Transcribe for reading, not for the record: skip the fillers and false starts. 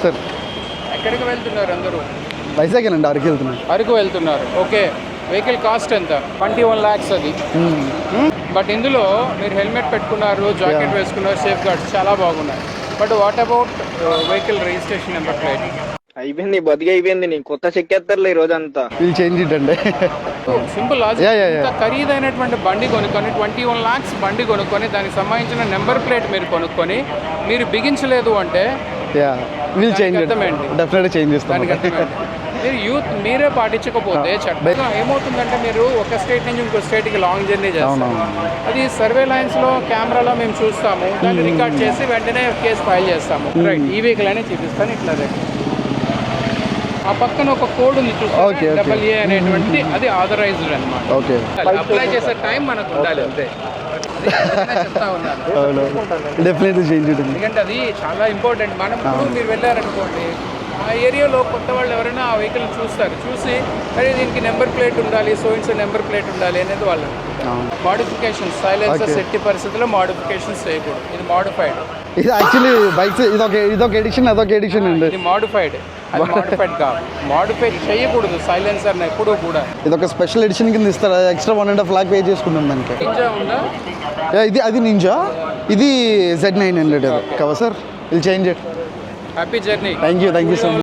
Sir ఎక్కడికి వెళ్తున్నారు అందరూ? వైజాగ్ అండి, అరకు వెళ్తున్నాను. అరకు వెళ్తున్నారు. ఓకే, వెహికల్ కాస్ట్ ఎంత? 21 lakhs అది. బట్ ఇందులో మీరు హెల్మెట్ పెట్టుకున్నారు, జాకెట్ వేసుకున్నారు, సేఫ్ గార్డ్స్ చాలా బాగున్నాయి. But what about vehicle registration number plate? అయిపోయింది, బతికి అయిపోయింది. నీ కొత్త చెక్కేస్తారులే ఈ రోజంతా. వీళ్ళు చేంజ్ ఇట్ అండి. Simple logic. ఇంత ఖరీదైనటువంటి బండి కొనుక్కొని 21 lakhs బండి కొనుక్కొని దానికి సంబంధించిన నెంబర్ ప్లేట్ మీరు కొనుక్కొని మీరు బిగించలేదు అంటే వీళ్ళు చేంజ్ అర్థమేంటి? డెఫినెట్గా చేంజ్ చేస్తాను. దానికి అర్థమేంటి? మీరు యూత్ మీరే పాటించకపోతే చట్టం ఏమవుతుందంటే మీరు ఒక స్టేట్ నుంచి ఇంకో స్టేట్కి లాంగ్ జర్నీ చేస్తాము. అది సర్వేలైన్స్లో కెమెరాలో మేము చూస్తాము, దాన్ని రికార్డ్ చేసి వెంటనే కేసు ఫైల్ చేస్తాము. రైట్, ఈ వెహికల్ అనే చూపిస్తాను. ఇట్లా ఆ పక్కన ఒక కోడ్ ఉంది చూస్తాను, AA అనేటువంటి, అది ఆథరైజ్డ్ అనమాట. ఓకే, అప్లై చేసే టైం మనకు ఉండాలి అంతే. చెప్తా ఉన్నాను, డెఫినెట్లీ చేంజ్ ఇట్. ఎందుకంటే అది చాలా ఇంపార్టెంట్. మనం ఇప్పుడు మీరు వెళ్ళారనుకోండి, ఆ ఏరియాలో కొత్త వాళ్ళు ఎవరైనా ఆ వెహికల్ చూస్తారు, చూసి అరే దీనికి నెంబర్ ప్లేట్ ఉండాలి, సో నెంబర్ ప్లేట్ ఉండాలి అనేది వాళ్ళు. మోడిఫికేషన్స్ సైలెన్సర్స్ ఎట్టి పరిస్థితుల్లో మోడిఫికేషన్స్ చేయకూడదు. ఇది మోడిఫైడ్. ఇది యాక్చువల్లీ బైక్స్ ఇదొక ఎడిషన్, అదొక ఎడిషన్ అండి. ఇది మోడిఫైడ్, అది మోడిఫైడ్ కాదు. మోడిఫై చేయకూడదు సైలెన్సర్ని ఎప్పుడూ కూడా. ఇది ఒక స్పెషల్ ఎడిషన్ కింద ఇస్తారు, ఎక్స్ట్రా 1.5 lakh పే చేసుకున్నాం దానికి. నింజా ఉందా? అది నింజా, ఇది Z900 అది cover sir. Will change it. Happy journey. Thank you so much.